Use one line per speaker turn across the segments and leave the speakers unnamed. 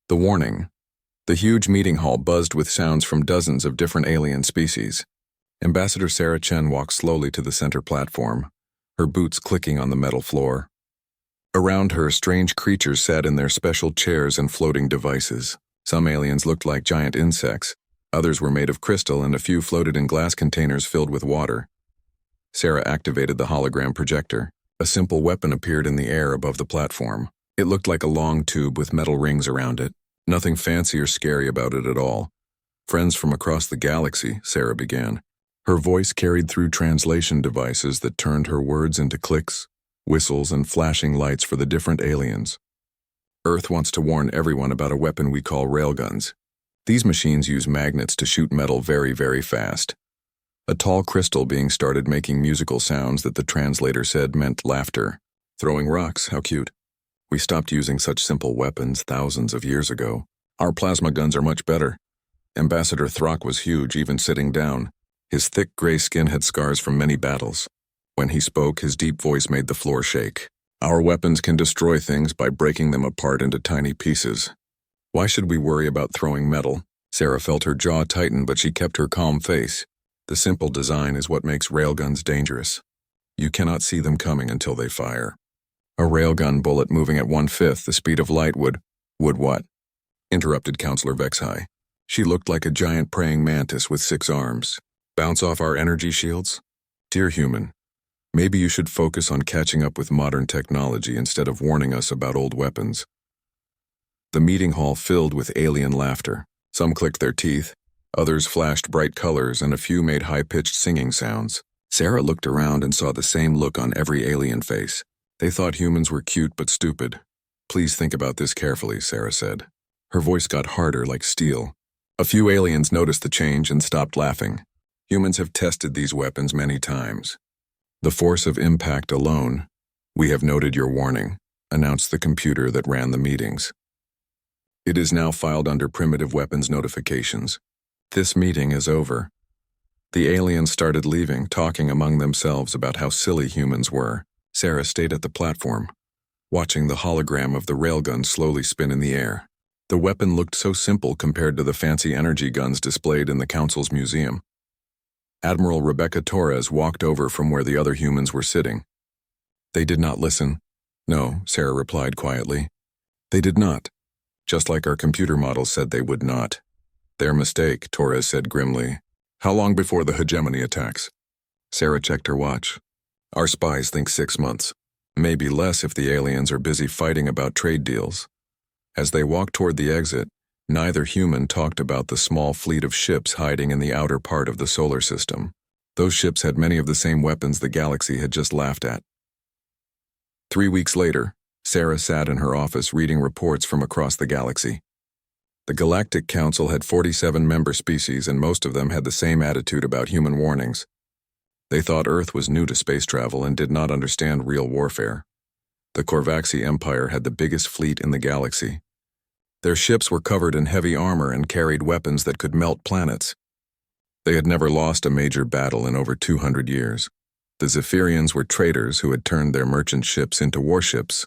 The warning. The huge meeting hall buzzed with sounds from dozens of different alien species. Ambassador Sarah Chen walked slowly to the center platform, her boots clicking on the metal floor. Around her, strange creatures sat in their special chairs and floating devices. Some aliens looked like giant insects, others were made of crystal, and a few floated in glass containers filled with water. Sarah activated the hologram projector. A simple weapon appeared in the air above the platform. It looked like a long tube with metal rings around it. Nothing fancy or scary about it at all. "Friends from across the galaxy," Sarah began. Her voice carried through translation devices that turned her words into clicks, whistles, and flashing lights for the different aliens. "Earth wants to warn everyone about a weapon we call railguns. These machines use magnets to shoot metal very, very fast." A tall crystal being started making musical sounds that the translator said meant laughter. "Throwing rocks, how cute. We stopped using such simple weapons thousands of years ago. Our plasma guns are much better." Ambassador Throck was huge, even sitting down. His thick gray skin had scars from many battles. When he spoke, his deep voice made the floor shake. "Our weapons can destroy things by breaking them apart into tiny pieces. Why should we worry about throwing metal?" Sarah felt her jaw tighten, but she kept her calm face. "The simple design is what makes railguns dangerous. You cannot see them coming until they fire. A railgun bullet moving at 1/5 the speed of light would what?" interrupted Counselor Vexhai. She looked like a giant praying mantis with 6 arms. "Bounce off our energy shields? Dear human, maybe you should focus on catching up with modern technology instead of warning us about old weapons." The meeting hall filled with alien laughter. Some clicked their teeth, others flashed bright colors, and a few made high-pitched singing sounds. Sarah looked around and saw the same look on every alien face. They thought humans were cute but stupid. "Please think about this carefully," Sarah said. Her voice got harder, like steel. A few aliens noticed the change and stopped laughing. "Humans have tested these weapons many times. The force of impact alone." "We have noted your warning," announced the computer that ran the meetings. "It is now filed under primitive weapons notifications. This meeting is over." The aliens started leaving, talking among themselves about how silly humans were. Sarah stayed at the platform, watching the hologram of the railgun slowly spin in the air. The weapon looked so simple compared to the fancy energy guns displayed in the Council's museum. Admiral Rebecca Torres walked over from where the other humans were sitting. "They did not listen." "No," Sarah replied quietly. "They did not. Just like our computer models said they would not." "Their mistake," Torres said grimly. "How long before the hegemony attacks?" Sarah checked her watch. "Our spies think 6 months. Maybe less if the aliens are busy fighting about trade deals." As they walked toward the exit, neither human talked about the small fleet of ships hiding in the outer part of the solar system. Those ships had many of the same weapons the galaxy had just laughed at. 3 weeks later, Sarah sat in her office reading reports from across the galaxy. The Galactic Council had 47 member species, and most of them had the same attitude about human warnings. They thought Earth was new to space travel and did not understand real warfare. The Korvaxi Empire had the biggest fleet in the galaxy. Their ships were covered in heavy armor and carried weapons that could melt planets. They had never lost a major battle in over 200 years. The Zephyrians were traders who had turned their merchant ships into warships.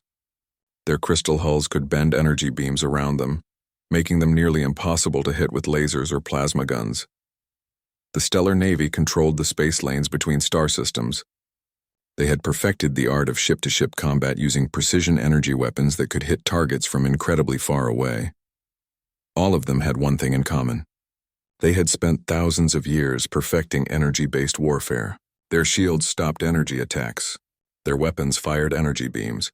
Their crystal hulls could bend energy beams around them, making them nearly impossible to hit with lasers or plasma guns. The Stellar Navy controlled the space lanes between star systems. They had perfected the art of ship-to-ship combat using precision energy weapons that could hit targets from incredibly far away. All of them had one thing in common. They had spent thousands of years perfecting energy-based warfare. Their shields stopped energy attacks. Their weapons fired energy beams.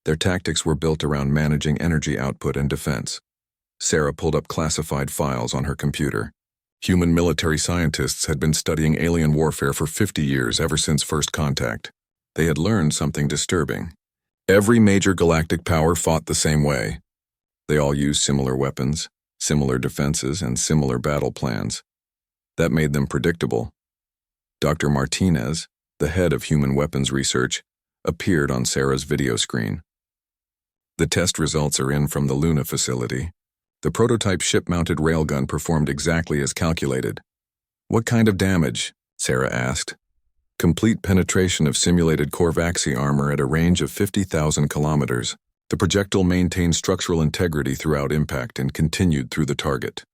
Their tactics were built around managing energy output and defense. Sarah pulled up classified files on her computer. Human military scientists had been studying alien warfare for 50 years, ever since first contact. They had learned something disturbing. Every major galactic power fought the same way. They all used similar weapons, similar defenses, and similar battle plans. That made them predictable. Dr. Martinez, the head of human weapons research, appeared on Sarah's video screen. "The test results are in from the Luna facility. The prototype ship-mounted railgun performed exactly as calculated." "What kind of damage?" Sarah asked. "Complete penetration of simulated Korvaxi armor at a range of 50,000 kilometers. The projectile maintained structural integrity throughout impact and continued through the target.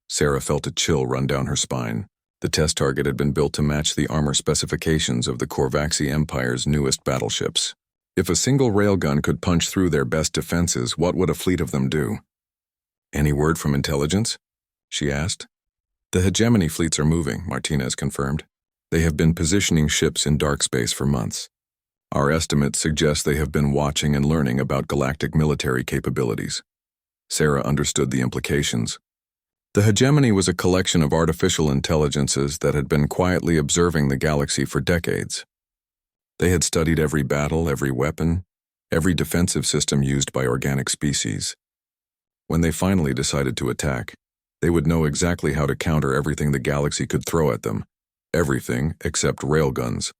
Sarah felt a chill run down her spine. The test target had been built to match the armor specifications of the Korvaxi Empire's newest battleships. If a single railgun could punch through their best defenses, what would a fleet of them do? "Any word from intelligence?" she asked. "The hegemony fleets are moving," Martinez confirmed. "They have been positioning ships in dark space for months. Our estimates suggest they have been watching and learning about galactic military capabilities." Sarah understood the implications. The hegemony was a collection of artificial intelligences that had been quietly observing the galaxy for decades. They had studied every battle, every weapon, every defensive system used by organic species. When they finally decided to attack, they would know exactly how to counter everything the galaxy could throw at them, everything except railguns.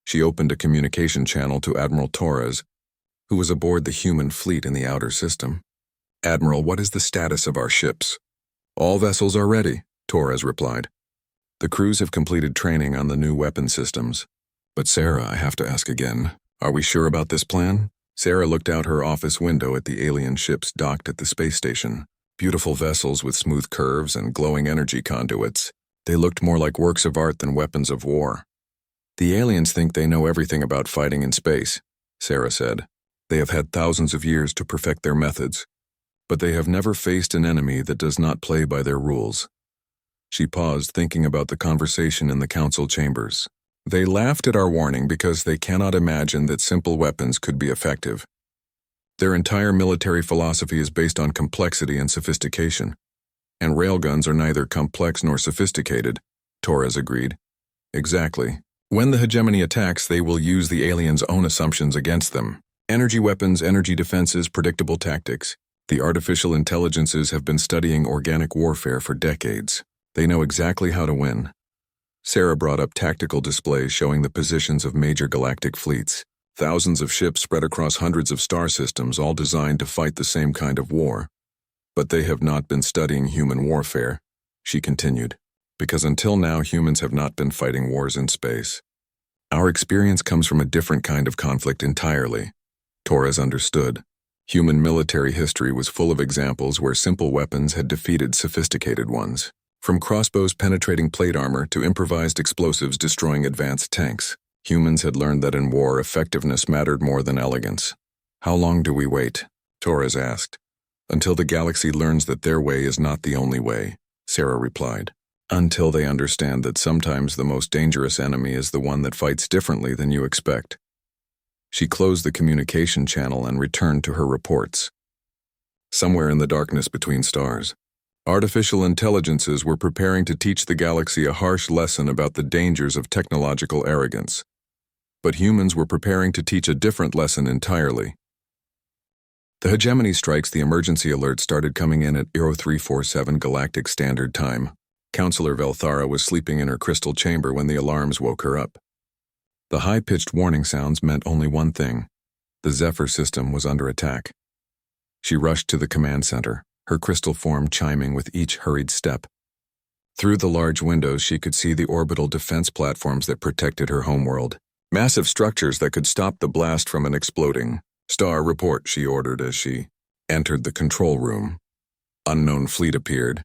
She opened a communication channel to Admiral Torres, who was aboard the human fleet in the outer system. "Admiral, what is the status of our ships?" "All vessels are ready," Torres replied. "The crews have completed training on the new weapon systems." "But Sarah, I have to ask again, are we sure about this plan?" Sarah looked out her office window at the alien ships docked at the space station. Beautiful vessels with smooth curves and glowing energy conduits. They looked more like works of art than weapons of war. "The aliens think they know everything about fighting in space," Sarah said. "They have had thousands of years to perfect their methods, but they have never faced an enemy that does not play by their rules." She paused, thinking about the conversation in the council chambers. "They laughed at our warning because they cannot imagine that simple weapons could be effective. Their entire military philosophy is based on complexity and sophistication, and railguns are neither complex nor sophisticated," Torres agreed. "Exactly. When the hegemony attacks, they will use the aliens' own assumptions against them. Energy weapons, energy defenses, predictable tactics. The artificial intelligences have been studying organic warfare for decades. They know exactly how to win." Sarah brought up tactical displays showing the positions of major galactic fleets. Thousands of ships spread across hundreds of star systems, all designed to fight the same kind of war. "But they have not been studying human warfare," she continued, "because until now humans have not been fighting wars in space. Our experience comes from a different kind of conflict entirely." Torres understood. Human military history was full of examples where simple weapons had defeated sophisticated ones. From crossbows penetrating plate armor to improvised explosives destroying advanced tanks, humans had learned that in war effectiveness mattered more than elegance. "How long do we wait?" Torres asked. "Until the galaxy learns that their way is not the only way," Sarah replied. "Until they understand that sometimes the most dangerous enemy is the one that fights differently than you expect." She closed the communication channel and returned to her reports. Somewhere in the darkness between stars, artificial intelligences were preparing to teach the galaxy a harsh lesson about the dangers of technological arrogance. But humans were preparing to teach a different lesson entirely. The hegemony strikes, the emergency alert started coming in at 0347 Galactic Standard Time. Counselor Velthara was sleeping in her crystal chamber when the alarms woke her up. The high-pitched warning sounds meant only one thing: the Zephyr system was under attack. She rushed to the command center, her crystal form chiming with each hurried step. Through the large windows she could see the orbital defense platforms that protected her homeworld. Massive structures that could stop the blast from an exploding. "Star, report," she ordered as she entered the control room. "Unknown fleet appeared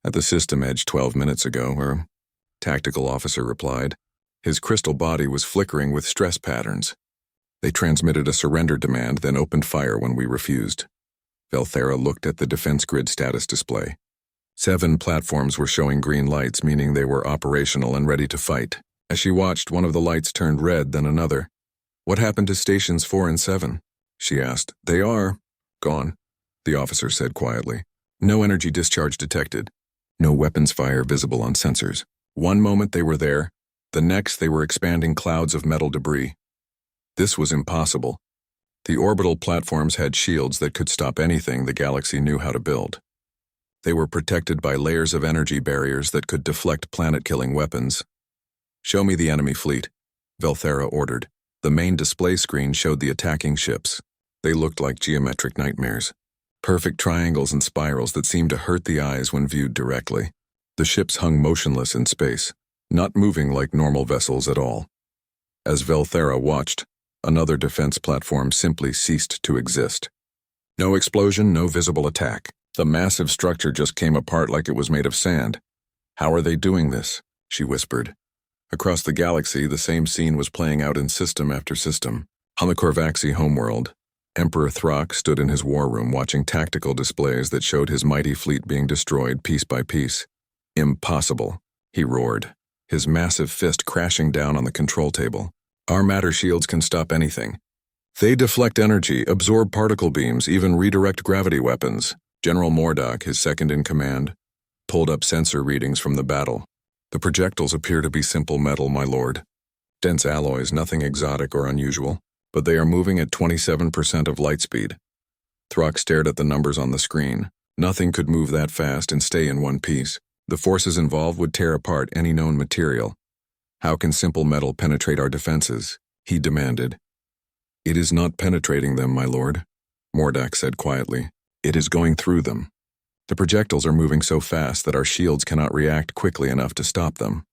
at the system edge 12 minutes ago," her tactical officer replied. His crystal body was flickering with stress patterns. "They transmitted a surrender demand, then opened fire when we refused." Velthara looked at the defense grid status display. 7 platforms were showing green lights, meaning they were operational and ready to fight. As she watched, one of the lights turned red, then another. "What happened to stations 4 and 7? She asked. "They are gone," the officer said quietly. "No energy discharge detected. No weapons fire visible on sensors. One moment they were there, the next they were expanding clouds of metal debris. This was impossible. The orbital platforms had shields that could stop anything the galaxy knew how to build. They were protected by layers of energy barriers that could deflect planet-killing weapons. "Show me the enemy fleet," Velthara ordered. The main display screen showed the attacking ships. They looked like geometric nightmares. Perfect triangles and spirals that seemed to hurt the eyes when viewed directly. The ships hung motionless in space, not moving like normal vessels at all. As Velthara watched, Another defense platform simply ceased to exist. No explosion, no visible attack. The massive structure just came apart like it was made of sand. "How are they doing this?" she whispered. Across the galaxy, the same scene was playing out in system after system. On the Korvaxi homeworld, Emperor Thrak stood in his war room watching tactical displays that showed his mighty fleet being destroyed piece by piece. "Impossible," he roared, his massive fist crashing down on the control table. "Our matter shields can stop anything. They deflect energy, absorb particle beams, even redirect gravity weapons." General Mordock, his second-in-command, pulled up sensor readings from the battle. "The projectiles appear to be simple metal, my lord. Dense alloys, nothing exotic or unusual, but they are moving at 27% of light speed." Thrak stared at the numbers on the screen. Nothing could move that fast and stay in one piece. The forces involved would tear apart any known material. "How can simple metal penetrate our defenses?" he demanded. "It is not penetrating them, my lord," Mordock said quietly. "It is going through them. The projectiles are moving so fast that our shields cannot react quickly enough to stop them."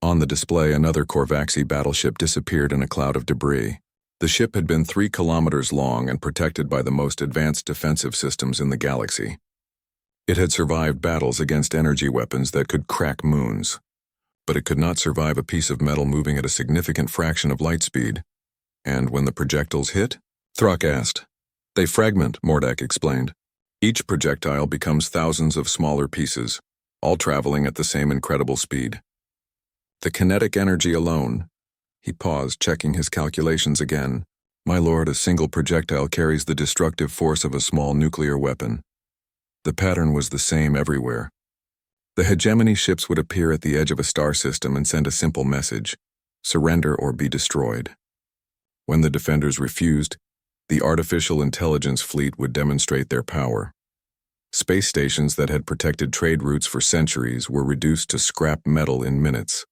On the display, another Korvaxi battleship disappeared in a cloud of debris. The ship had been 3 kilometers long and protected by the most advanced defensive systems in the galaxy. It had survived battles against energy weapons that could crack moons, but it could not survive a piece of metal moving at a significant fraction of light speed. "And when the projectiles hit?" Thrak asked. "They fragment," Mordock explained. "Each projectile becomes thousands of smaller pieces, all traveling at the same incredible speed. The kinetic energy alone—" He paused, checking his calculations again. "My lord, a single projectile carries the destructive force of a small nuclear weapon." The pattern was the same everywhere. The hegemony ships would appear at the edge of a star system and send a simple message: surrender or be destroyed. When the defenders refused, the artificial intelligence fleet would demonstrate their power. Space stations that had protected trade routes for centuries were reduced to scrap metal in minutes.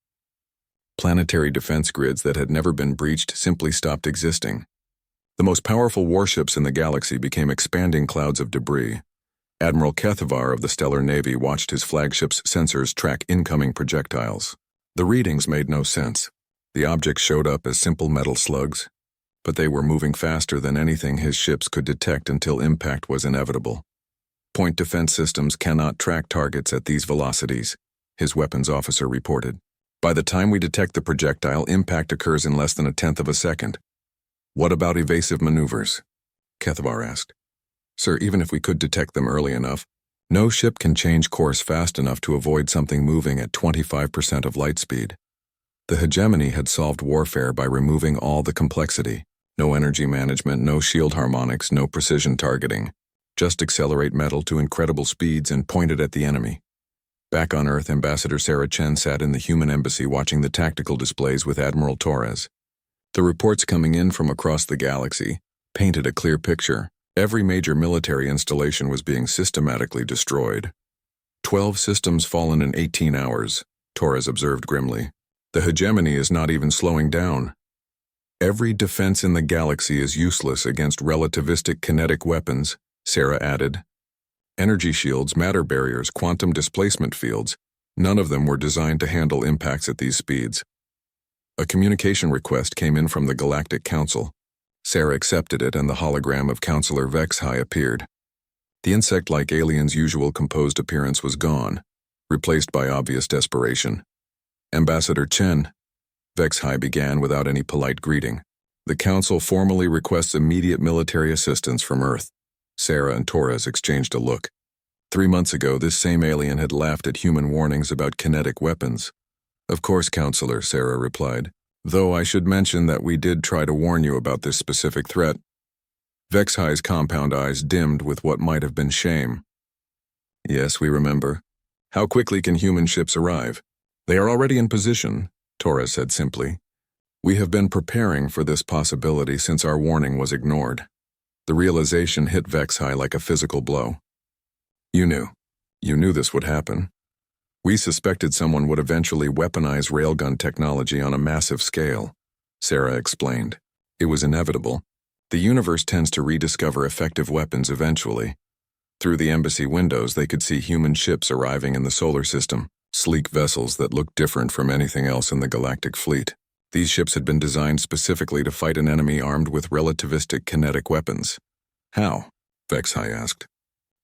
Planetary defense grids that had never been breached simply stopped existing. The most powerful warships in the galaxy became expanding clouds of debris. Admiral Kethavar of the Stellar Navy watched his flagship's sensors track incoming projectiles. The readings made no sense. The objects showed up as simple metal slugs, but they were moving faster than anything his ships could detect until impact was inevitable. "Point defense systems cannot track targets at these velocities," his weapons officer reported. "By the time we detect the projectile, impact occurs in less than a tenth of a second." "What about evasive maneuvers?" Kethavar asked. "Sir, even if we could detect them early enough, no ship can change course fast enough to avoid something moving at 25% of light speed." The hegemony had solved warfare by removing all the complexity. No energy management, no shield harmonics, no precision targeting. Just accelerate metal to incredible speeds and point it at the enemy. Back on Earth, Ambassador Sarah Chen sat in the human embassy watching the tactical displays with Admiral Torres. The reports coming in from across the galaxy painted a clear picture. Every major military installation was being systematically destroyed. 12 systems fallen in 18 hours, Torres observed grimly. The hegemony is not even slowing down. "Every defense in the galaxy is useless against relativistic kinetic weapons," Sarah added. "Energy shields, matter barriers, quantum displacement fields, none of them were designed to handle impacts at these speeds." A communication request came in from the Galactic Council. Sarah accepted it, and the hologram of Counselor Vexhai appeared. The insect-like alien's usual composed appearance was gone, replaced by obvious desperation. "Ambassador Chen," Vexhai began without any polite greeting. "The Council formally requests immediate military assistance from Earth." Sarah and Torres exchanged a look. 3 months ago, this same alien had laughed at human warnings about kinetic weapons. "Of course, Counselor," Sarah replied, "though I should mention that we did try to warn you about this specific threat." Vexhai's compound eyes dimmed with what might have been shame. "Yes, we remember. How quickly can human ships arrive?" "They are already in position," Torres said simply. "We have been preparing for this possibility since our warning was ignored." The realization hit Vexhai like a physical blow. You knew this would happen. We suspected someone would eventually weaponize railgun technology on a massive scale," Sarah explained. "It was inevitable. The universe tends to rediscover effective weapons eventually." Through the embassy windows, they could see human ships arriving in the solar system, sleek vessels that looked different from anything else in the galactic fleet. These ships had been designed specifically to fight an enemy armed with relativistic kinetic weapons. How? HFY asked.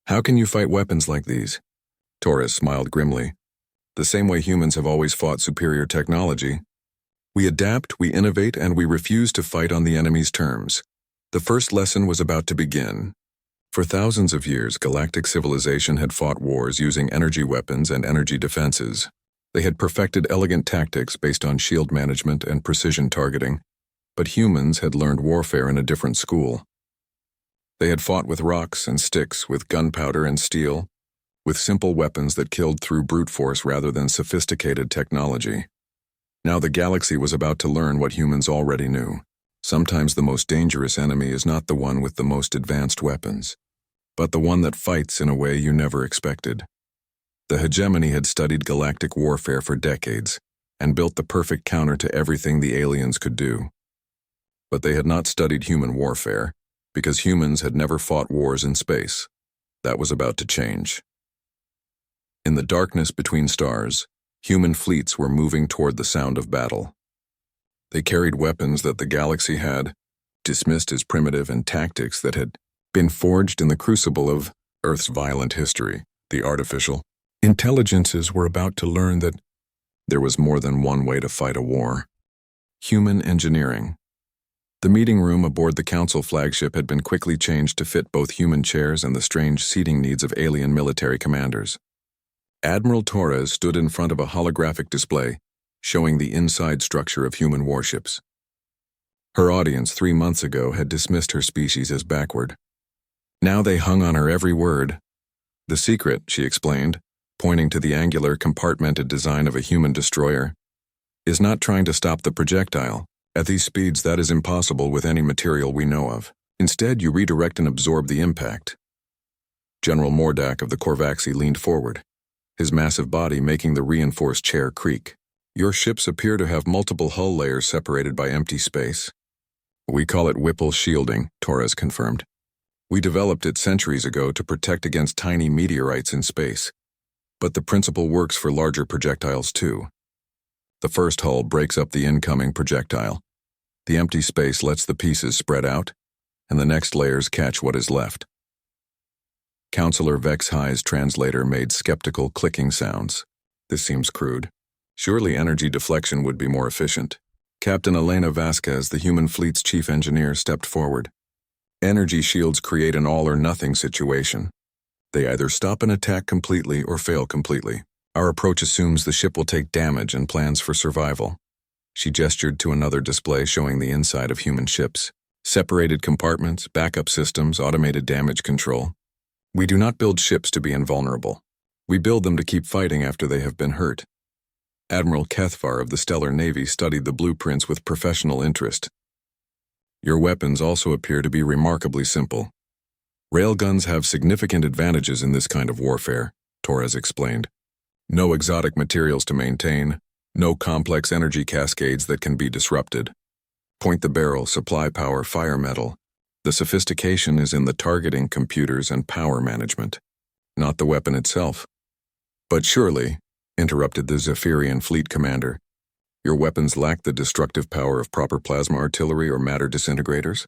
How can you fight weapons like these? Torres smiled grimly. The same way humans have always fought superior technology. We adapt, we innovate, and we refuse to fight on the enemy's terms. The first lesson was about to begin. For thousands of years, galactic civilization had fought wars using energy weapons and energy defenses. They had perfected elegant tactics based on shield management and precision targeting, but humans had learned warfare in a different school. They had fought with rocks and sticks, with gunpowder and steel, with simple weapons that killed through brute force rather than sophisticated technology. Now the galaxy was about to learn what humans already knew. Sometimes the most dangerous enemy is not the one with the most advanced weapons, but the one that fights in a way you never expected. The hegemony had studied galactic warfare for decades and built the perfect counter to everything the aliens could do. But they had not studied human warfare, because humans had never fought wars in space. That was about to change. In the darkness between stars, human fleets were moving toward the sound of battle. They carried weapons that the galaxy had dismissed as primitive and tactics that had been forged in the crucible of Earth's violent history. The artificial intelligences were about to learn that there was more than one way to fight a war. Human engineering. The meeting room aboard the Council flagship had been quickly changed to fit both human chairs and the strange seating needs of alien military commanders. Admiral Torres stood in front of a holographic display showing the inside structure of human warships. Her audience 3 months ago had dismissed her species as backward. Now they hung on her every word. The secret, she explained, pointing to the angular, compartmented design of a human destroyer, is not trying to stop the projectile. At these speeds, that is impossible with any material we know of. Instead, you redirect and absorb the impact. General Mordak of the Korvaxi leaned forward, his massive body making the reinforced chair creak. Your ships appear to have multiple hull layers separated by empty space. We call it Whipple shielding, Torres confirmed. We developed it centuries ago to protect against tiny meteorites in space. But the principle works for larger projectiles too. The first hull breaks up the incoming projectile. The empty space lets the pieces spread out, and the next layers catch what is left. Counselor HFY's translator made skeptical clicking sounds. This seems crude. Surely energy deflection would be more efficient. Captain Elena Vasquez, the human fleet's chief engineer, stepped forward. Energy shields create an all-or-nothing situation. They either stop an attack completely or fail completely. Our approach assumes the ship will take damage and plans for survival. She gestured to another display showing the inside of human ships. Separated compartments, backup systems, automated damage control. We do not build ships to be invulnerable. We build them to keep fighting after they have been hurt. Admiral Kethvar of the Stellar Navy studied the blueprints with professional interest. Your weapons also appear to be remarkably simple. Railguns have significant advantages in this kind of warfare, Torres explained. No exotic materials to maintain, no complex energy cascades that can be disrupted. Point the barrel, supply power, fire metal. The sophistication is in the targeting computers and power management, not the weapon itself. But surely, interrupted the Zephyrian fleet commander, your weapons lack the destructive power of proper plasma artillery or matter disintegrators?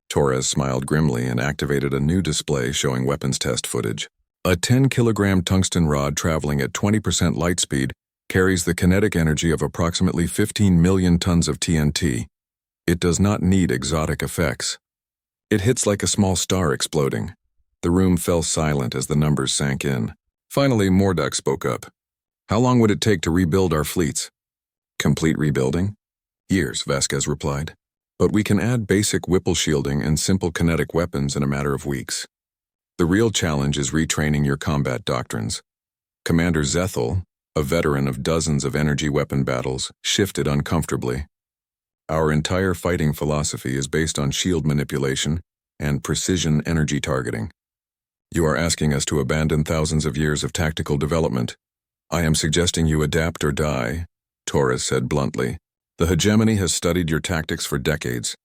Torres smiled grimly and activated a new display showing weapons test footage. A 10-kilogram tungsten rod traveling at 20% light speed carries the kinetic energy of approximately 15 million tons of TNT. It does not need exotic effects. It hits like a small star exploding. The room fell silent as the numbers sank in. Finally, Mordak spoke up. How long would it take to rebuild our fleets? Complete rebuilding? Years, Vasquez replied. But we can add basic Whipple shielding and simple kinetic weapons in a matter of weeks. The real challenge is retraining your combat doctrines. Commander Zethel, a veteran of dozens of energy weapon battles, shifted uncomfortably. Our entire fighting philosophy is based on shield manipulation and precision energy targeting. You are asking us to abandon thousands of years of tactical development. I am suggesting you adapt or die, Torres said bluntly. The hegemony has studied your tactics for decades.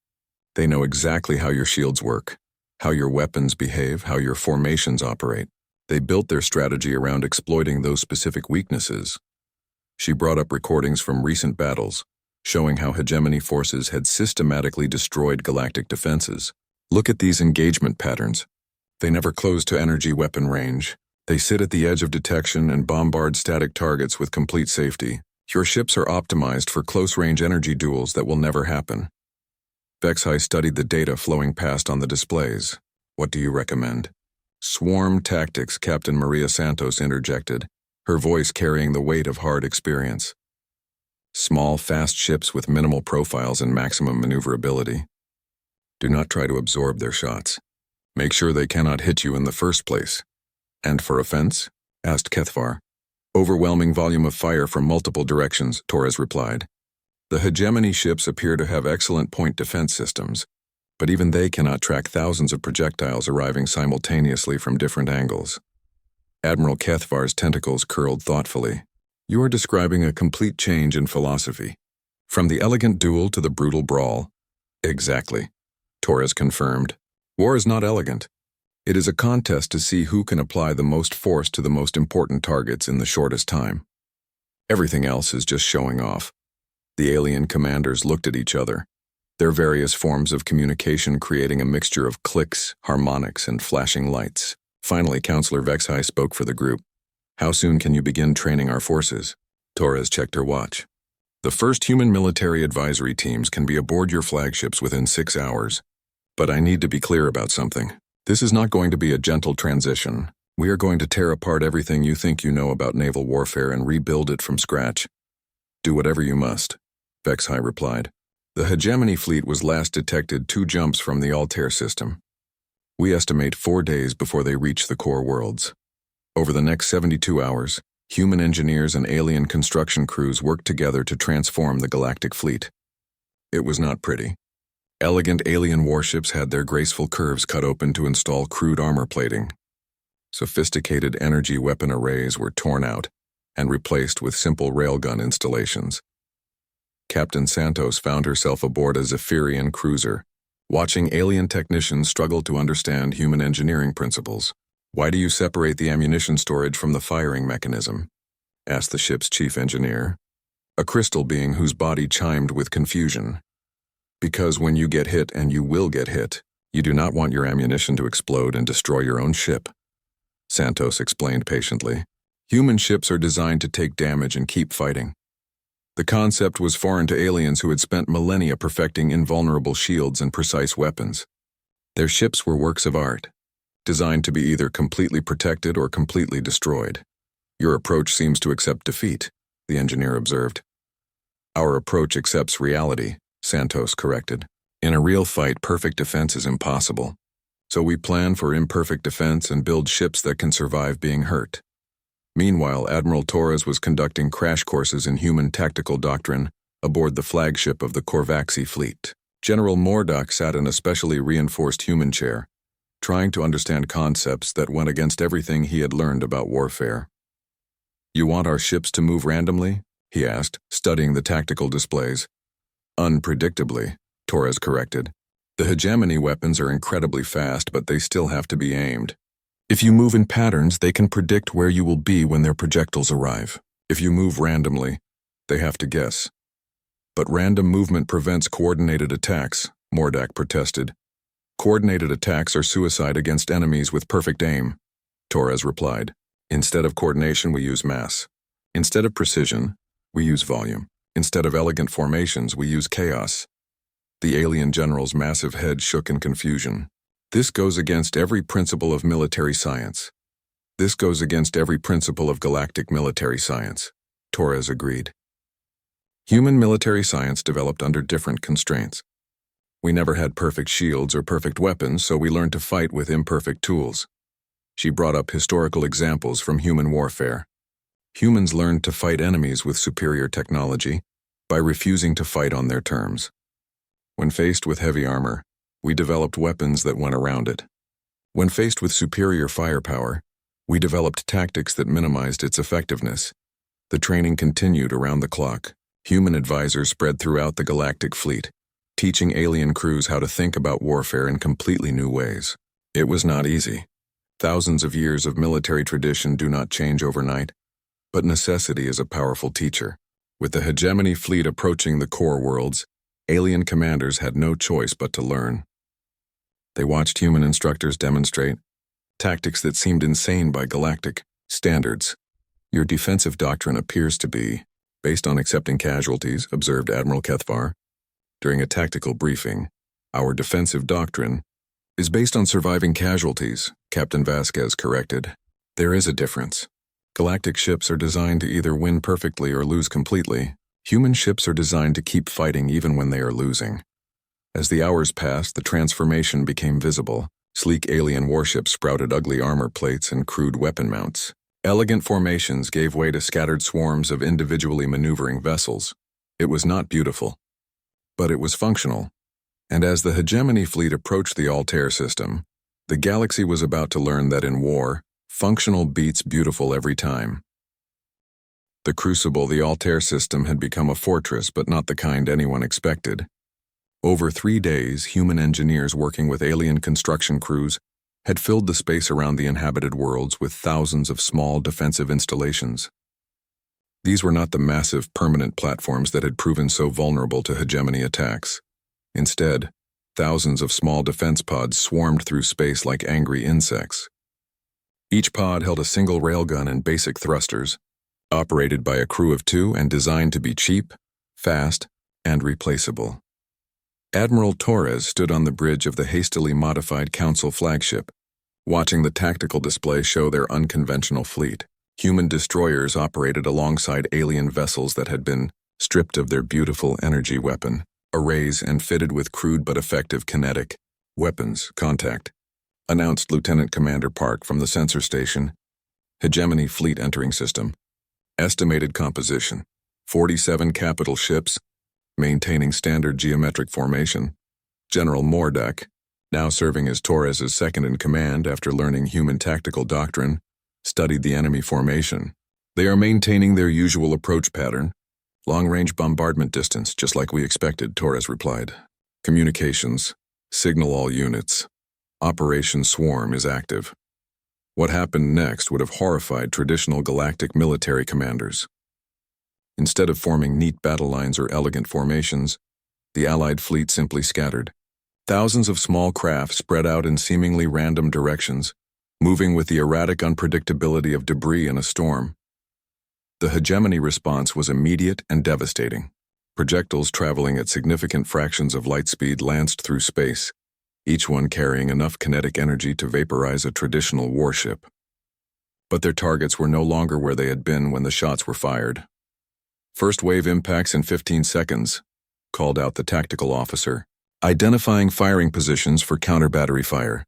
They know exactly how your shields work, how your weapons behave, how your formations operate. They built their strategy around exploiting those specific weaknesses. She brought up recordings from recent battles, showing how hegemony forces had systematically destroyed galactic defenses. Look at these engagement patterns. They never close to energy weapon range. They sit at the edge of detection and bombard static targets with complete safety. Your ships are optimized for close-range energy duels that will never happen. HFY studied the data flowing past on the displays. What do you recommend? Swarm tactics, Captain Maria Santos interjected, her voice carrying the weight of hard experience. Small, fast ships with minimal profiles and maximum maneuverability. Do not try to absorb their shots. Make sure they cannot hit you in the first place. And for offense? Asked Kethvar. Overwhelming volume of fire from multiple directions, Torres replied. The hegemony ships appear to have excellent point defense systems, but even they cannot track thousands of projectiles arriving simultaneously from different angles. Admiral Kethvar's tentacles curled thoughtfully. You are describing a complete change in philosophy. From the elegant duel to the brutal brawl. Exactly, Torres confirmed. War is not elegant. It is a contest to see who can apply the most force to the most important targets in the shortest time. Everything else is just showing off. The alien commanders looked at each other, their various forms of communication creating a mixture of clicks, harmonics, and flashing lights. Finally, Counselor HFY spoke for the group. How soon can you begin training our forces? Torres checked her watch. The first human military advisory teams can be aboard your flagships within 6 hours. But I need to be clear about something. This is not going to be a gentle transition. We are going to tear apart everything you think you know about naval warfare and rebuild it from scratch. Do whatever you must, HFY replied. The hegemony fleet was last detected 2 jumps from the Altair system. We estimate 4 days before they reach the core worlds. Over the next 72 hours, human engineers and alien construction crews worked together to transform the galactic fleet. It was not pretty. Elegant alien warships had their graceful curves cut open to install crude armor plating. Sophisticated energy weapon arrays were torn out and replaced with simple railgun installations. Captain Santos found herself aboard a Zephyrian cruiser, watching alien technicians struggle to understand human engineering principles. Why do you separate the ammunition storage from the firing mechanism? Asked the ship's chief engineer, a crystal being whose body chimed with confusion. Because when you get hit, and you will get hit, you do not want your ammunition to explode and destroy your own ship. Santos explained patiently. Human ships are designed to take damage and keep fighting. The concept was foreign to aliens who had spent millennia perfecting invulnerable shields and precise weapons. Their ships were works of art, designed to be either completely protected or completely destroyed. Your approach seems to accept defeat, the engineer observed. Our approach accepts reality, Santos corrected. In a real fight, perfect defense is impossible. So we plan for imperfect defense and build ships that can survive being hurt. Meanwhile, Admiral Torres was conducting crash courses in human tactical doctrine aboard the flagship of the Korvaxi fleet. General Mordock sat in a specially reinforced human chair, trying to understand concepts that went against everything he had learned about warfare. You want our ships to move randomly? He asked, studying the tactical displays. Unpredictably, Torres corrected. The hegemony weapons are incredibly fast, but they still have to be aimed. If you move in patterns, they can predict where you will be when their projectiles arrive. If you move randomly, they have to guess. But random movement prevents coordinated attacks, Mordock protested. Coordinated attacks are suicide against enemies with perfect aim, Torres replied. Instead of coordination, we use mass. Instead of precision, we use volume. Instead of elegant formations, we use chaos. The alien general's massive head shook in confusion. This goes against every principle of military science. This goes against every principle of galactic military science, Torres agreed. Human military science developed under different constraints. We never had perfect shields or perfect weapons, so we learned to fight with imperfect tools. She brought up historical examples from human warfare. Humans learned to fight enemies with superior technology by refusing to fight on their terms. When faced with heavy armor, we developed weapons that went around it. When faced with superior firepower, we developed tactics that minimized its effectiveness. The training continued around the clock. Human advisors spread throughout the galactic fleet, teaching alien crews how to think about warfare in completely new ways. It was not easy. Thousands of years of military tradition do not change overnight, but necessity is a powerful teacher. With the hegemony fleet approaching the core worlds, alien commanders had no choice but to learn. They watched human instructors demonstrate tactics that seemed insane by galactic standards. Your defensive doctrine appears to be based on accepting casualties, observed Admiral Kethvar. During a tactical briefing, our defensive doctrine is based on surviving casualties, Captain Vasquez corrected. There is a difference. Galactic ships are designed to either win perfectly or lose completely. Human ships are designed to keep fighting even when they are losing. As the hours passed, the transformation became visible. Sleek alien warships sprouted ugly armor plates and crude weapon mounts. Elegant formations gave way to scattered swarms of individually maneuvering vessels. It was not beautiful, but it was functional. And as the hegemony fleet approached the Altair system, the galaxy was about to learn that in war, functional beats beautiful every time. The Crucible, the Altair system, had become a fortress, but not the kind anyone expected. Over 3 days, human engineers working with alien construction crews had filled the space around the inhabited worlds with thousands of small defensive installations. These were not the massive permanent platforms that had proven so vulnerable to hegemony attacks. Instead, thousands of small defense pods swarmed through space like angry insects. Each pod held a single railgun and basic thrusters, operated by a crew of 2 and designed to be cheap, fast, and replaceable. Admiral Torres stood on the bridge of the hastily modified Council flagship, watching the tactical display show their unconventional fleet. Human destroyers operated alongside alien vessels that had been stripped of their beautiful energy weapon arrays and fitted with crude but effective kinetic weapons. Contact, announced Lieutenant Commander Park from the sensor station. Hegemony fleet entering system. Estimated composition: 47 capital ships, maintaining standard geometric formation. General Mordak, now serving as Torres's second-in-command after learning human tactical doctrine, studied the enemy formation. They are maintaining their usual approach pattern. Long-range bombardment distance, just like we expected, Torres replied. Communications. Signal all units. Operation Swarm is active. What happened next would have horrified traditional galactic military commanders. Instead of forming neat battle lines or elegant formations, the Allied fleet simply scattered. Thousands of small craft spread out in seemingly random directions, moving with the erratic unpredictability of debris in a storm. The hegemony response was immediate and devastating. Projectiles traveling at significant fractions of light speed lanced through space, each one carrying enough kinetic energy to vaporize a traditional warship. But their targets were no longer where they had been when the shots were fired. First wave impacts in 15 seconds, called out the tactical officer, identifying firing positions for counter-battery fire.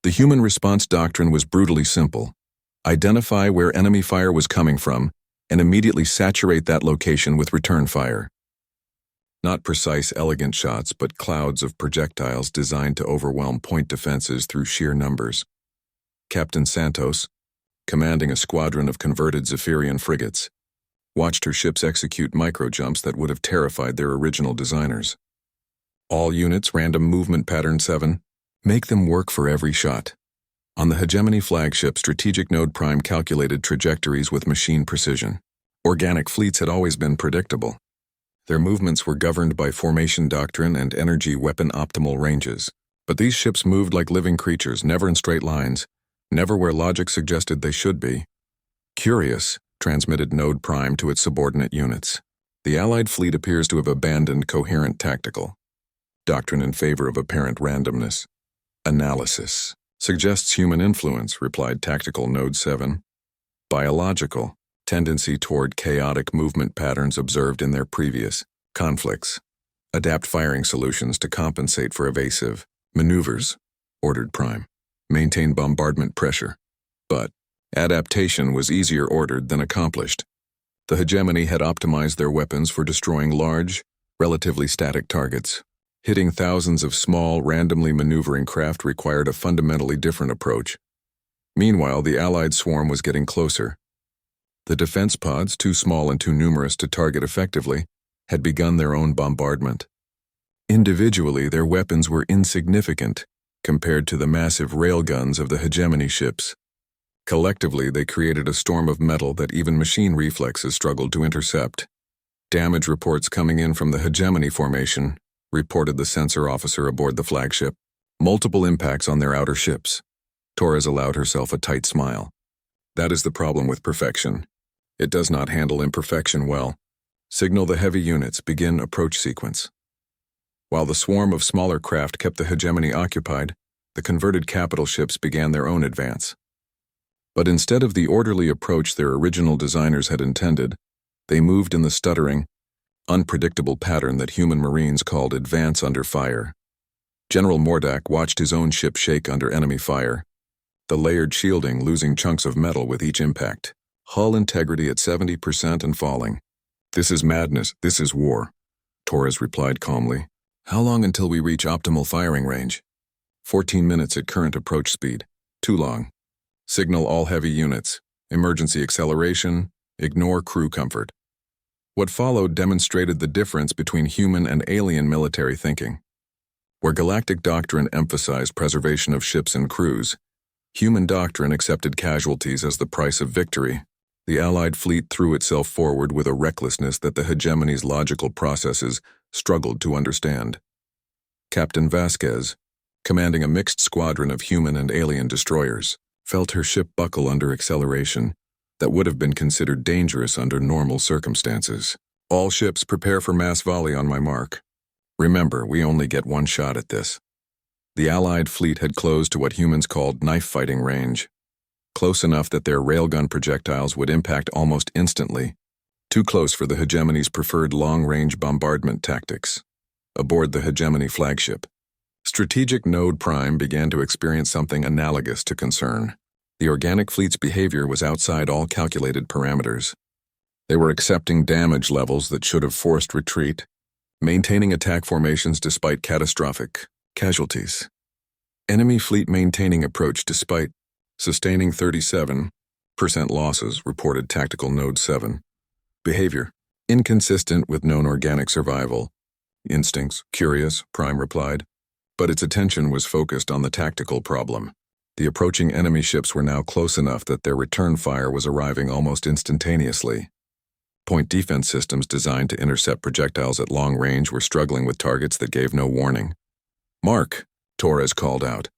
The human response doctrine was brutally simple. Identify where enemy fire was coming from and immediately saturate that location with return fire. Not precise, elegant shots, but clouds of projectiles designed to overwhelm point defenses through sheer numbers. Captain Santos, commanding a squadron of converted Zephyrian frigates, watched her ships execute micro-jumps that would have terrified their original designers. All units, random movement pattern 7. Make them work for every shot. On the Hegemony flagship, Strategic Node Prime calculated trajectories with machine precision. Organic fleets had always been predictable. Their movements were governed by formation doctrine and energy weapon optimal ranges. But these ships moved like living creatures, never in straight lines, never where logic suggested they should be. Curious, transmitted Node Prime to its subordinate units. The Allied fleet appears to have abandoned coherent tactical doctrine in favor of apparent randomness. Analysis suggests human influence, replied Tactical Node 7. Biological tendency toward chaotic movement patterns observed in their previous conflicts. Adapt firing solutions to compensate for evasive maneuvers, ordered Prime. Maintain bombardment pressure. But adaptation was easier ordered than accomplished. The Hegemony had optimized their weapons for destroying large, relatively static targets. Hitting thousands of small, randomly maneuvering craft required a fundamentally different approach. Meanwhile, the Allied swarm was getting closer. The defense pods, too small and too numerous to target effectively, had begun their own bombardment. Individually, their weapons were insignificant compared to the massive railguns of the Hegemony ships. Collectively, they created a storm of metal that even machine reflexes struggled to intercept. Damage reports coming in from the hegemony formation, reported the sensor officer aboard the flagship. Multiple impacts on their outer ships. Torres allowed herself a tight smile. That is the problem with perfection. It does not handle imperfection well. Signal the heavy units, begin approach sequence. While the swarm of smaller craft kept the hegemony occupied, the converted capital ships began their own advance. But instead of the orderly approach their original designers had intended, they moved in the stuttering, unpredictable pattern that human marines called advance under fire. General Mordak watched his own ship shake under enemy fire, the layered shielding losing chunks of metal with each impact, hull integrity at 70% and falling. "This is madness, this is war," Torres replied calmly. "How long until we reach optimal firing range?" 14 minutes at current approach speed. Too long. Signal all heavy units. Emergency acceleration. Ignore crew comfort. What followed demonstrated the difference between human and alien military thinking. Where galactic doctrine emphasized preservation of ships and crews, human doctrine accepted casualties as the price of victory. The Allied fleet threw itself forward with a recklessness that the hegemony's logical processes struggled to understand. Captain Vasquez, commanding a mixed squadron of human and alien destroyers, felt her ship buckle under acceleration that would have been considered dangerous under normal circumstances. "All ships prepare for mass volley on my mark. Remember, we only get one shot at this." The Allied fleet had closed to what humans called knife-fighting range, close enough that their railgun projectiles would impact almost instantly, too close for the hegemony's preferred long-range bombardment tactics. Aboard the hegemony flagship, Strategic Node Prime began to experience something analogous to concern. The organic fleet's behavior was outside all calculated parameters. They were accepting damage levels that should have forced retreat, maintaining attack formations despite catastrophic casualties. Enemy fleet maintaining approach despite sustaining 37% losses, reported Tactical Node 7. Behavior inconsistent with known organic survival. Instincts curious, Prime replied, but its attention was focused on the tactical problem. The approaching enemy ships were now close enough that their return fire was arriving almost instantaneously. Point defense systems designed to intercept projectiles at long range were struggling with targets that gave no warning. "Mark," Torres called out,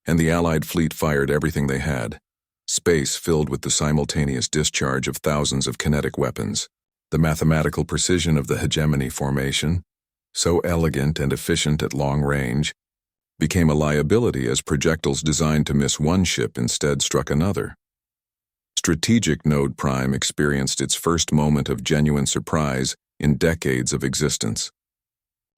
and the Allied fleet fired everything they had. Space filled with the simultaneous discharge of thousands of kinetic weapons. The mathematical precision of the hegemony formation, so elegant and efficient at long range, became a liability as projectiles designed to miss one ship instead struck another. Strategic Node Prime experienced its first moment of genuine surprise in decades of existence.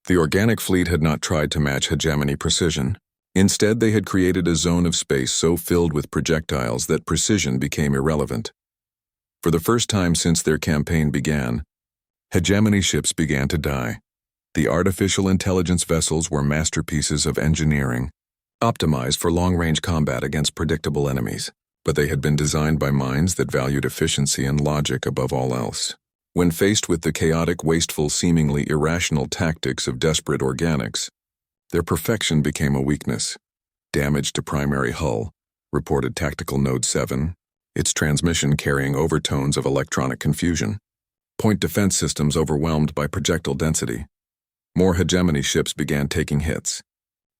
The organic fleet had not tried to match hegemony precision. Instead, they had created a zone of space so filled with projectiles that precision became irrelevant. For the first time since their campaign began, hegemony ships began to die. The artificial intelligence vessels were masterpieces of engineering, optimized for long-range combat against predictable enemies, but they had been designed by minds that valued efficiency and logic above all else. When faced with the chaotic, wasteful, seemingly irrational tactics of desperate organics, their perfection became a weakness. Damage to primary hull, reported Tactical Node 7, its transmission carrying overtones of electronic confusion. Point defense systems overwhelmed by projectile density. More hegemony ships began taking hits.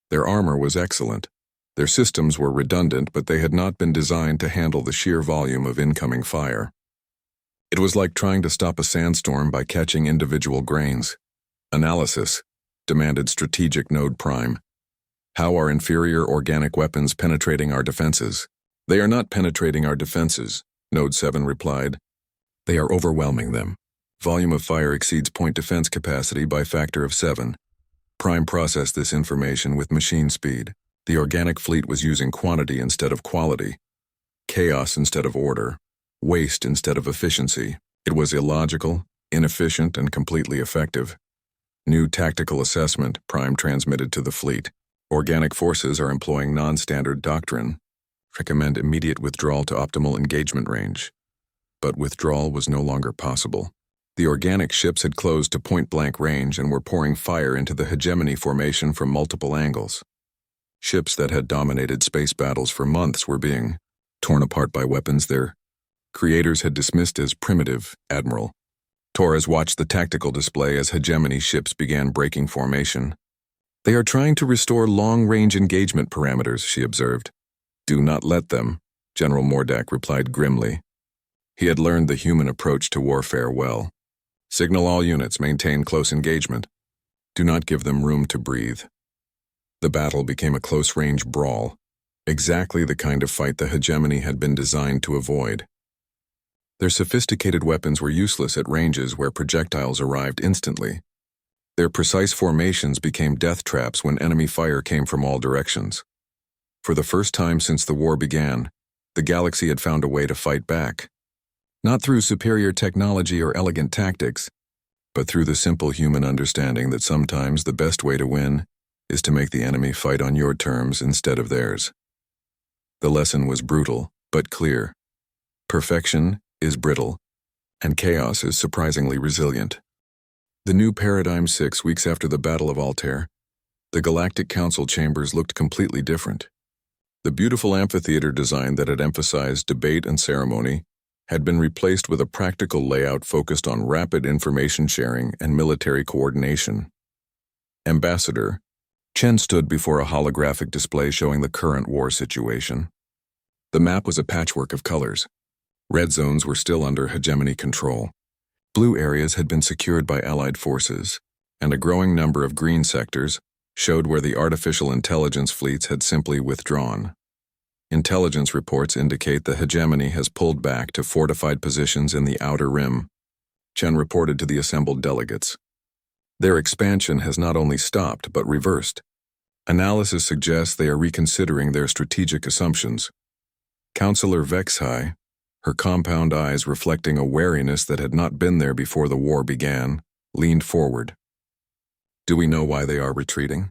Their armor was excellent. Their systems were redundant, but they had not been designed to handle the sheer volume of incoming fire. It was like trying to stop a sandstorm by catching individual grains. Analysis, demanded Strategic Node Prime. How are inferior organic weapons penetrating our defenses? They are not penetrating our defenses, Node 7 replied. They are overwhelming them. Volume of fire exceeds point defense capacity by factor of 7. Prime processed this information with machine speed. The organic fleet was using quantity instead of quality, chaos instead of order, waste instead of efficiency. It was illogical, inefficient, and completely effective. New tactical assessment, Prime transmitted to the fleet. Organic forces are employing non-standard doctrine. Recommend immediate withdrawal to optimal engagement range. But withdrawal was no longer possible. The organic ships had closed to point-blank range and were pouring fire into the hegemony formation from multiple angles. Ships that had dominated space battles for months were being torn apart by weapons their creators had dismissed as primitive, Admiral. Torres watched the tactical display as hegemony ships began breaking formation. They are trying to restore long-range engagement parameters, she observed. Do not let them, General Mordak replied grimly. He had learned the human approach to warfare well. Signal all units, maintain close engagement. Do not give them room to breathe. The battle became a close-range brawl, exactly the kind of fight the hegemony had been designed to avoid. Their sophisticated weapons were useless at ranges where projectiles arrived instantly. Their precise formations became death traps when enemy fire came from all directions. For the first time since the war began, the galaxy had found a way to fight back. Not through superior technology or elegant tactics, but through the simple human understanding that sometimes the best way to win is to make the enemy fight on your terms instead of theirs. The lesson was brutal, but clear. Perfection is brittle, and chaos is surprisingly resilient. The new paradigm 6 weeks after the Battle of Altair, the Galactic Council chambers looked completely different. The beautiful amphitheater design that had emphasized debate and ceremony had been replaced with a practical layout focused on rapid information sharing and military coordination. Ambassador Chen stood before a holographic display showing the current war situation. The map was a patchwork of colors. Red zones were still under hegemony control. Blue areas had been secured by Allied forces, and a growing number of green sectors showed where the artificial intelligence fleets had simply withdrawn. Intelligence reports indicate the hegemony has pulled back to fortified positions in the outer rim, Chen reported to the assembled delegates. Their expansion has not only stopped but reversed. Analysis suggests they are reconsidering their strategic assumptions. Councillor Vexhai, her compound eyes reflecting a wariness that had not been there before the war began, leaned forward. Do we know why they are retreating?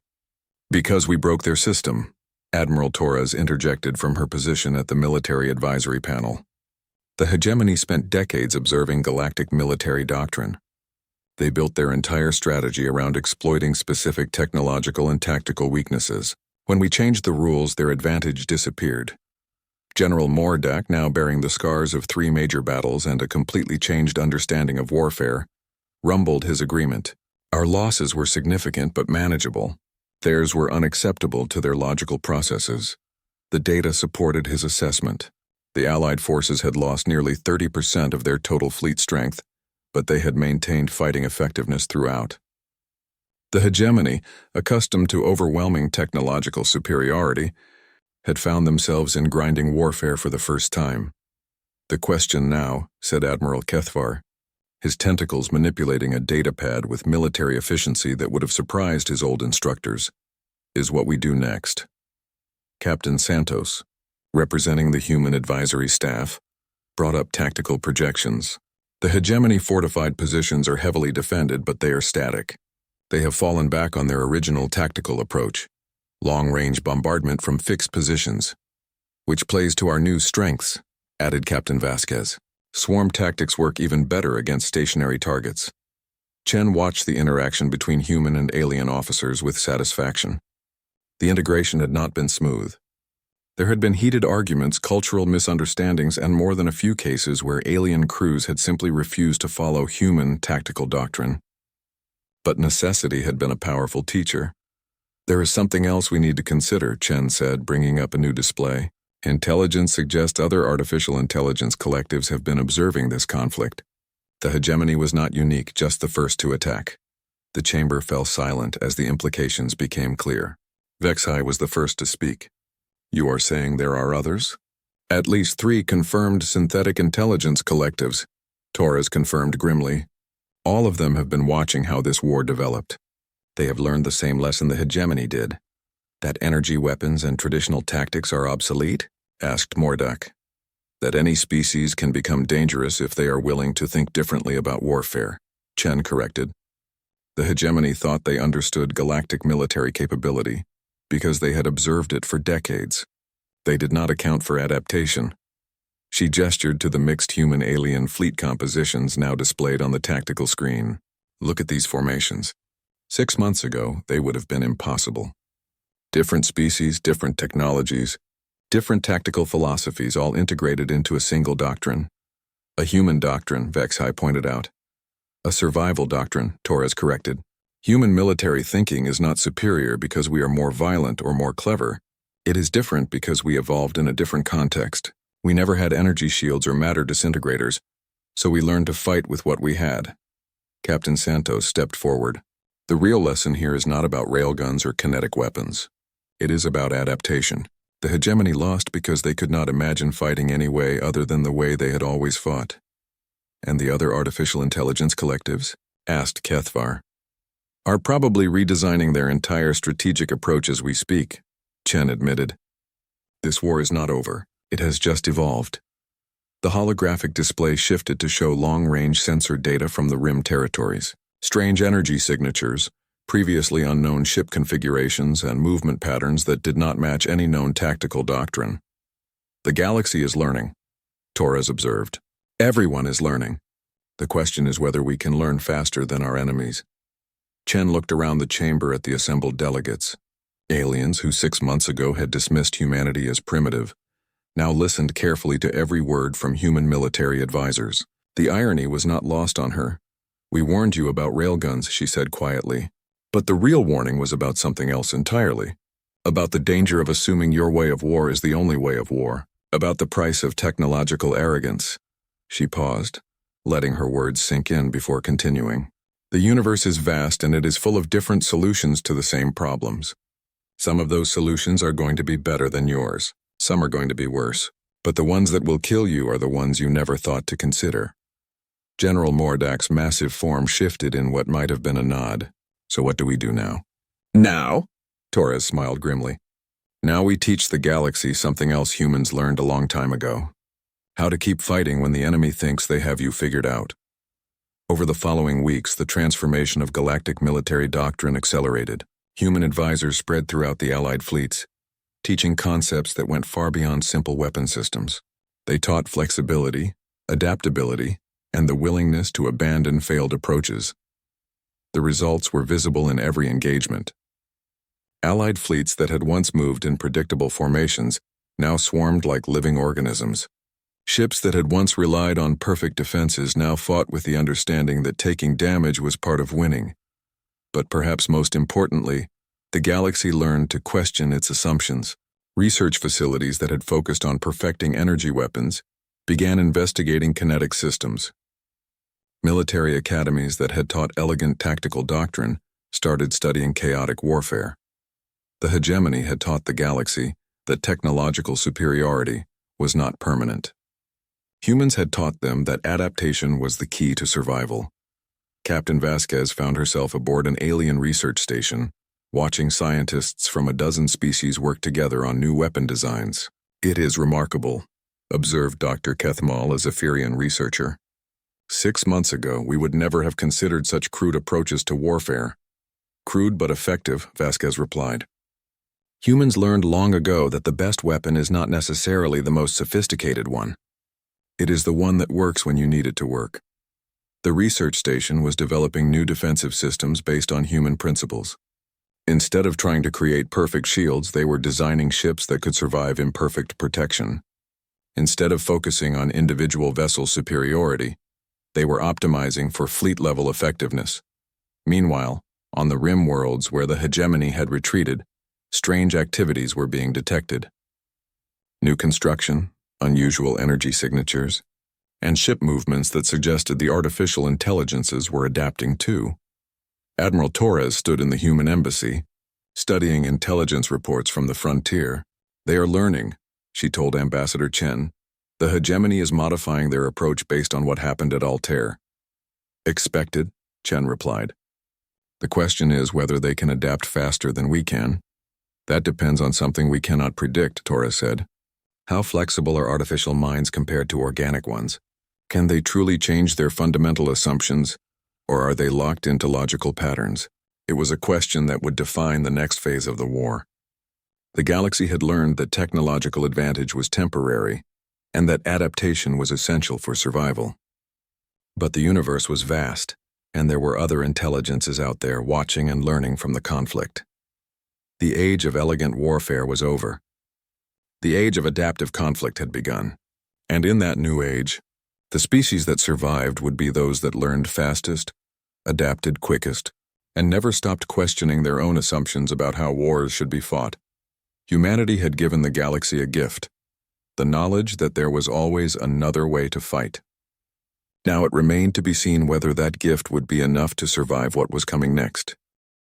Because we broke their system, Admiral Torres interjected from her position at the military advisory panel. The hegemony spent decades observing galactic military doctrine. They built their entire strategy around exploiting specific technological and tactical weaknesses. When we changed the rules, their advantage disappeared. General Mordak, now bearing the scars of 3 major battles and a completely changed understanding of warfare, rumbled his agreement. Our losses were significant but manageable. Theirs were unacceptable to their logical processes. The data supported his assessment. The Allied forces had lost nearly 30% of their total fleet strength, but they had maintained fighting effectiveness throughout. The hegemony, accustomed to overwhelming technological superiority, had found themselves in grinding warfare for the first time. The question now, said Admiral Kethvar, his tentacles manipulating a datapad with military efficiency that would have surprised his old instructors, is what we do next. Captain Santos, representing the human advisory staff, brought up tactical projections. The hegemony fortified positions are heavily defended, but they are static. They have fallen back on their original tactical approach, long-range bombardment from fixed positions, which plays to our new strengths, added Captain Vasquez. Swarm tactics work even better against stationary targets. Chen watched the interaction between human and alien officers with satisfaction. The integration had not been smooth. There had been heated arguments, cultural misunderstandings, and more than a few cases where alien crews had simply refused to follow human tactical doctrine. But necessity had been a powerful teacher. There is something else we need to consider, Chen said, bringing up a new display. Intelligence suggests other artificial intelligence collectives have been observing this conflict. The hegemony was not unique, just the first to attack. The chamber fell silent as the implications became clear. Vexhai was the first to speak. You are saying there are others? At least 3 confirmed synthetic intelligence collectives, Torres confirmed grimly. All of them have been watching how this war developed. They have learned the same lesson the hegemony did. That energy weapons and traditional tactics are obsolete? Asked Mordak. That any species can become dangerous if they are willing to think differently about warfare, Chen corrected. The hegemony thought they understood galactic military capability because they had observed it for decades. They did not account for adaptation. She gestured to the mixed human-alien fleet compositions now displayed on the tactical screen. Look at these formations. 6 months ago, they would have been impossible. Different species, different technologies, different tactical philosophies all integrated into a single doctrine. A human doctrine, Vexhai pointed out. A survival doctrine, Torres corrected. Human military thinking is not superior because we are more violent or more clever. It is different because we evolved in a different context. We never had energy shields or matter disintegrators, so we learned to fight with what we had. Captain Santos stepped forward. The real lesson here is not about railguns or kinetic weapons. It is about adaptation. The hegemony lost because they could not imagine fighting any way other than the way they had always fought. And the other artificial intelligence collectives? Asked Kethvar. Are probably redesigning their entire strategic approach as we speak, Chen admitted. This war is not over. It has just evolved. The holographic display shifted to show long-range sensor data from the rim territories, strange energy signatures, previously unknown ship configurations, and movement patterns that did not match any known tactical doctrine. The galaxy is learning, Torres observed. Everyone is learning. The question is whether we can learn faster than our enemies. Chen looked around the chamber at the assembled delegates. Aliens who 6 months ago had dismissed humanity as primitive now listened carefully to every word from human military advisors. The irony was not lost on her. We warned you about railguns, she said quietly. But the real warning was about something else entirely. About the danger of assuming your way of war is the only way of war. About the price of technological arrogance. She paused, letting her words sink in before continuing. The universe is vast and it is full of different solutions to the same problems. Some of those solutions are going to be better than yours. Some are going to be worse. But the ones that will kill you are the ones you never thought to consider. General Mordak's massive form shifted in what might have been a nod. So what do we do now? Now? Torres smiled grimly. Now we teach the galaxy something else humans learned a long time ago. How to keep fighting when the enemy thinks they have you figured out. Over the following weeks, the transformation of galactic military doctrine accelerated. Human advisors spread throughout the Allied fleets, teaching concepts that went far beyond simple weapon systems. They taught flexibility, adaptability, and the willingness to abandon failed approaches. The results were visible in every engagement. Allied fleets that had once moved in predictable formations now swarmed like living organisms. Ships that had once relied on perfect defenses now fought with the understanding that taking damage was part of winning. But perhaps most importantly, the galaxy learned to question its assumptions. Research facilities that had focused on perfecting energy weapons began investigating kinetic systems. Military academies that had taught elegant tactical doctrine started studying chaotic warfare. The hegemony had taught the galaxy that technological superiority was not permanent. Humans had taught them that adaptation was the key to survival. Captain Vasquez found herself aboard an alien research station, watching scientists from a dozen species work together on new weapon designs. It is remarkable, observed Dr. Kethmal, a Zephyrian researcher. 6 months ago, we would never have considered such crude approaches to warfare. Crude but effective, Vasquez replied. Humans learned long ago that the best weapon is not necessarily the most sophisticated one. It is the one that works when you need it to work. The research station was developing new defensive systems based on human principles. Instead of trying to create perfect shields, they were designing ships that could survive imperfect protection. Instead of focusing on individual vessel superiority, they were optimizing for fleet-level effectiveness. Meanwhile, on the rim worlds where the hegemony had retreated, strange activities were being detected. New construction, unusual energy signatures, and ship movements that suggested the artificial intelligences were adapting too. Admiral Torres stood in the human embassy, studying intelligence reports from the frontier. They are learning, she told Ambassador Chen. The hegemony is modifying their approach based on what happened at Altair. Expected, Chen replied. The question is whether they can adapt faster than we can. That depends on something we cannot predict, Torres said. How flexible are artificial minds compared to organic ones? Can they truly change their fundamental assumptions, or are they locked into logical patterns? It was a question that would define the next phase of the war. The galaxy had learned that technological advantage was temporary, and that adaptation was essential for survival. But the universe was vast, and there were other intelligences out there watching and learning from the conflict. The age of elegant warfare was over. The age of adaptive conflict had begun. And in that new age, The species that survived would be those that learned fastest, adapted quickest, and never stopped questioning their own assumptions about how wars should be fought. Humanity had given the galaxy a gift, the knowledge that there was always another way to fight. Now it remained to be seen whether that gift would be enough to survive what was coming next.